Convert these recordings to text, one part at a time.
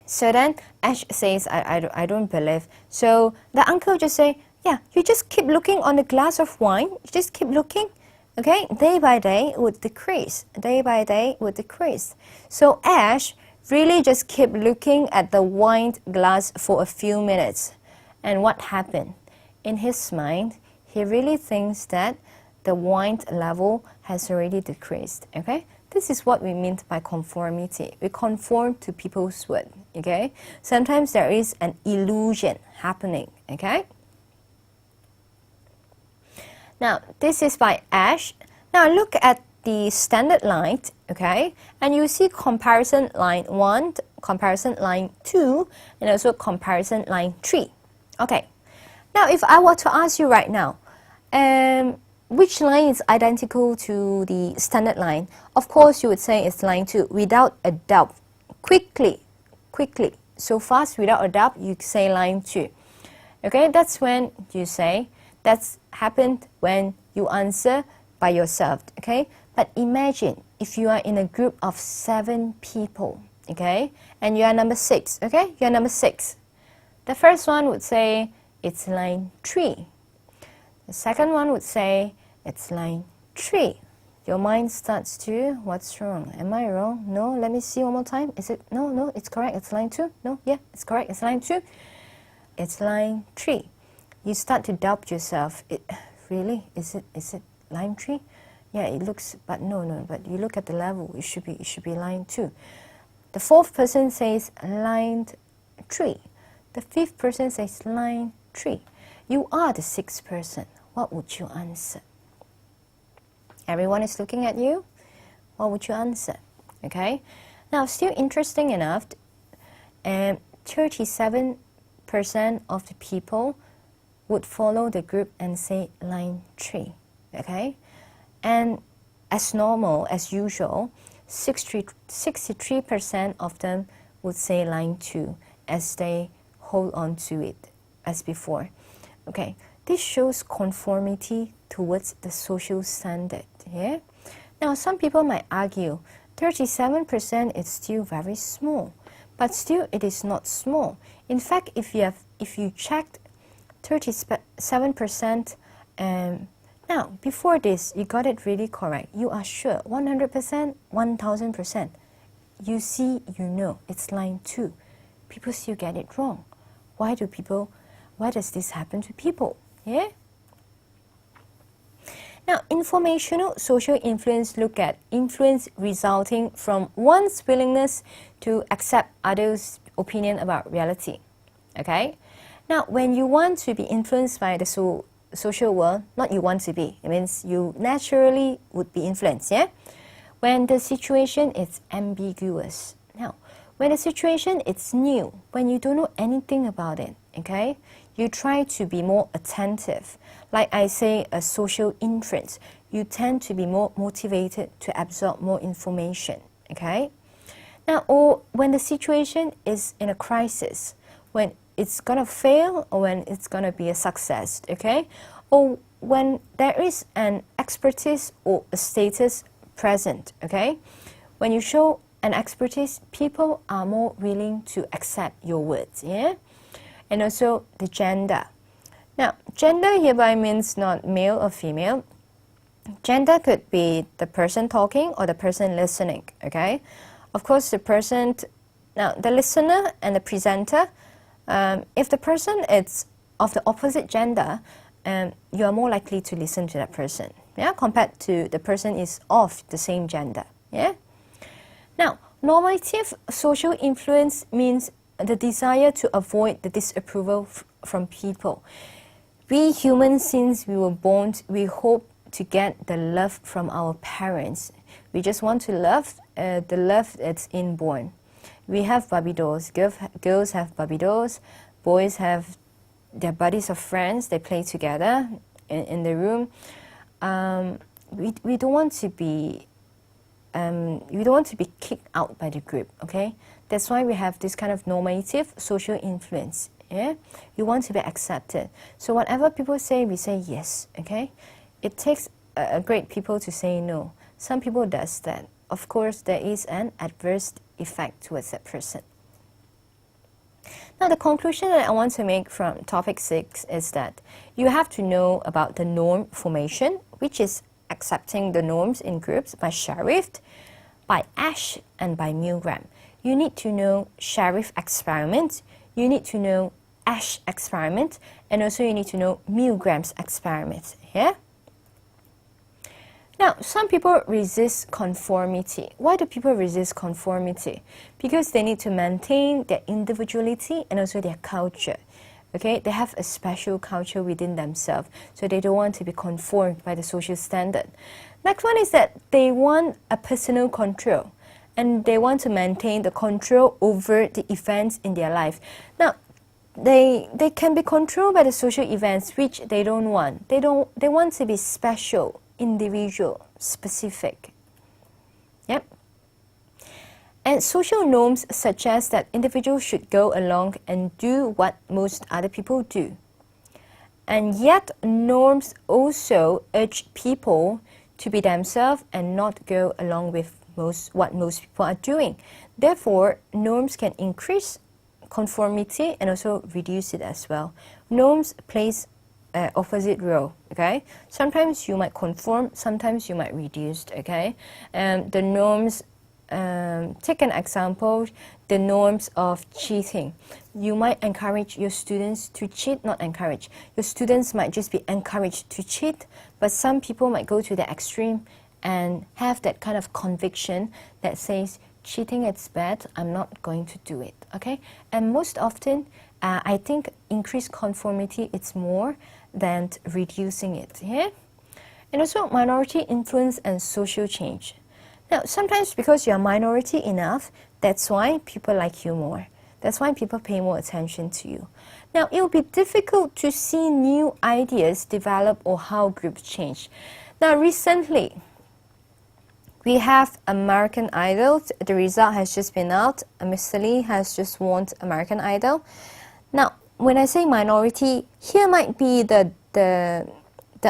So then Ash says, I don't believe. So the uncle just say, yeah, you just keep looking on the glass of wine. You just keep looking. Okay, day by day it would decrease. Day by day it would decrease. So Ash really just kept looking at the wine glass for a few minutes. And what happened? In his mind, he really thinks that the wine level has already decreased. Okay, this is what we mean by conformity. We conform to people's word. Okay, sometimes there is an illusion happening. Okay. Now, this is by Asch. Now, look at the standard line, okay? And you see comparison line 1, comparison line 2, and also comparison line 3. Okay. Now, if I were to ask you right now, which line is identical to the standard line? Of course, you would say it's line 2, without a doubt. Quickly, so fast, without a doubt, you say line 2. Okay, that's when you say, that's happened when you answer by yourself, okay? But imagine if you are in a group of 7 people, okay? And you are number 6, okay? You are number 6. The first one would say it's line 3. The second one would say it's line 3. Your mind starts to, what's wrong? Am I wrong? No, let me see one more time. Is it, no, it's correct, it's line 2. No, yeah, it's correct, it's line 2. It's line 3. You start to doubt yourself. Really? Is it line 3? Yeah, it looks, but no, but you look at the level, it should be line 2. The fourth person says line 3. The fifth person says line 3. You are the sixth person. What would you answer? Everyone is looking at you. What would you answer? Okay. Now, still interesting enough, 37% of the people would follow the group and say line 3, okay? And as normal, as usual, 63% of them would say line 2 as they hold on to it as before. Okay, this shows conformity towards the social standard, yeah? Now, some people might argue 37% is still very small, but still it is not small. In fact, if you checked 37%, now before this you got it really correct, you are sure 100%, 1000%, you see, you know it's line 2. People still get it wrong. Why does this happen to people? Yeah. Now, informational social influence look at influence resulting from one's willingness to accept others' opinion about reality. Okay. Now, when you want to be influenced by the social world, not you want to be, it means you naturally would be influenced, yeah? When the situation is ambiguous. Now, when the situation is new, when you don't know anything about it, okay? You try to be more attentive. Like I say, a social influence, you tend to be more motivated to absorb more information, okay? Now, or when the situation is in a crisis, when it's going to fail or when it's going to be a success, okay? Or when there is an expertise or a status present, okay? When you show an expertise, people are more willing to accept your words, yeah? And also the gender. Now, gender hereby means not male or female. Gender could be the person talking or the person listening, okay? Of course, the listener and the presenter, if the person is of the opposite gender, you are more likely to listen to that person, yeah, compared to the person is of the same gender, yeah. Now, normative social influence means the desire to avoid the disapproval from people. We humans, since we were born, we hope to get the love from our parents. We just want to love the love that's inborn. We have Barbie dolls. Girls have Barbie dolls. Boys have their buddies of friends. They play together in the room. We don't want to be kicked out by the group. Okay, that's why we have this kind of normative social influence. Yeah, you want to be accepted. So whatever people say, we say yes. Okay, it takes a great people to say no. Some people does that. Of course, there is an adverse effect towards that person. Now, the conclusion that I want to make from topic 6 is that you have to know about the norm formation, which is accepting the norms in groups by Sherif, by Asch, and by Milgram. You need to know Sherif experiment, you need to know Asch experiment, and also you need to know Milgram's experiment. Yeah? Now, some people resist conformity. Why do people resist conformity? Because they need to maintain their individuality and also their culture. Okay, they have a special culture within themselves, so they don't want to be conformed by the social standard. Next one is that they want a personal control, and they want to maintain the control over the events in their life. Now, they can be controlled by the social events which they don't want. They want to be special, individual, specific. Yep. And social norms suggest that individuals should go along and do what most other people do. And yet, norms also urge people to be themselves and not go along with what most people are doing. Therefore, norms can increase conformity and also reduce it as well. Norms plays opposite role, okay? Sometimes you might conform, sometimes you might reduce, okay? The norms, take an example, the norms of cheating. You might encourage your students to cheat, not encourage. Your students might just be encouraged to cheat, but some people might go to the extreme and have that kind of conviction that says, cheating is bad, I'm not going to do it, okay? And most often, I think increased conformity is more than reducing it, yeah? And also minority influence and social change. Now, sometimes because you're minority enough, that's why people like you more. That's why people pay more attention to you. Now, it will be difficult to see new ideas develop or how groups change. Now, recently, we have American Idol. The result has just been out. Mr. Lee has just won American Idol. Now, when I say minority, here might be the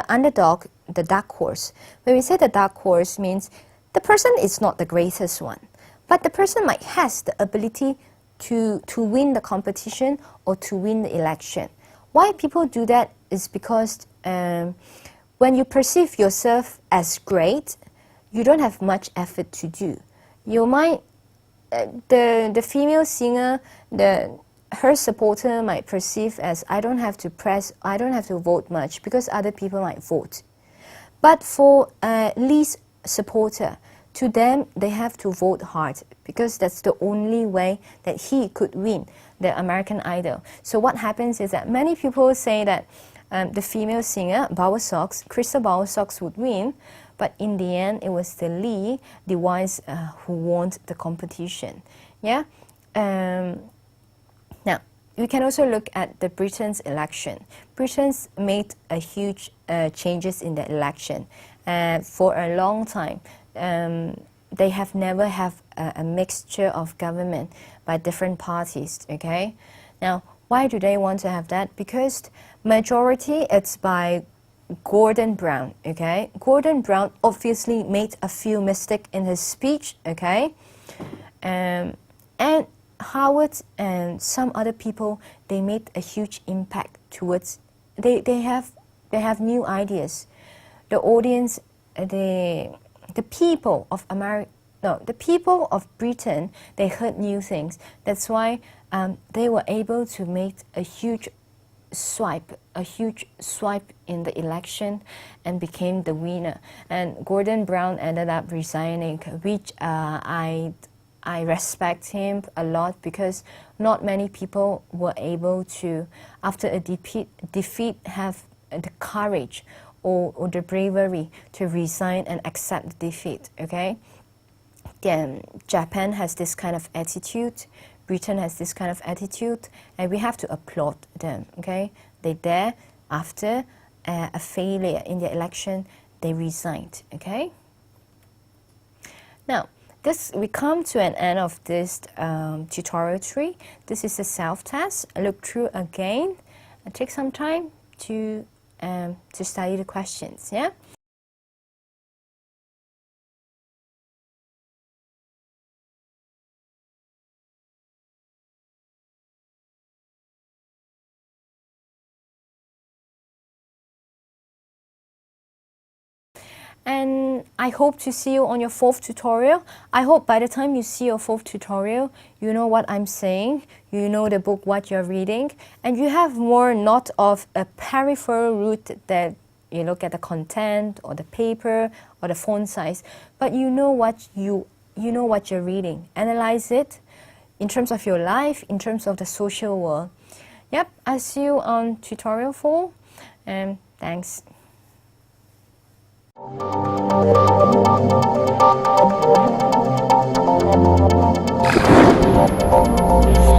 underdog, the dark horse. When we say the dark horse means the person is not the greatest one, but the person might has the ability to win the competition or to win the election. Why people do that is because when you perceive yourself as great, you don't have much effort to do. You might, the female singer, her supporter might perceive as I don't have to vote much because other people might vote. But for Lee's supporter, to them, they have to vote hard because that's the only way that he could win the American Idol. So what happens is that many people say that the female singer, Crystal Bowersox would win, but in the end, it was the Lee, the ones who won the competition. Yeah. Now, we can also look at the Britain's election. Britain's made a huge changes in the election. For a long time, they have never have a mixture of government by different parties, okay? Now, why do they want to have that? Because majority, it's by Gordon Brown, okay? Gordon Brown obviously made a few mistakes in his speech, okay? And Howard and some other people, they made a huge impact towards, they have new ideas. The audience, the people of the people of Britain, they heard new things. That's why they were able to make a huge swipe in the election and became the winner. And Gordon Brown ended up resigning, which I respect him a lot because not many people were able to, after a defeat, have the courage or the bravery to resign and accept the defeat, okay? Then Japan has this kind of attitude, Britain has this kind of attitude, and we have to applaud them, okay? They dare, after a failure in the election, they resigned, okay? Now, we come to an end of this tutorial 3. This is a self-test. Look through again and take some time to study the questions, yeah? And I hope to see you on your 4th tutorial. I hope by the time you see your 4th tutorial, you know what I'm saying, you know the book, what you're reading, and you have more not of a peripheral route that you look at the content or the paper or the font size, but you know what you're reading. Analyze it in terms of your life, in terms of the social world. Yep, I'll see you on tutorial 4, and thanks. Thank you.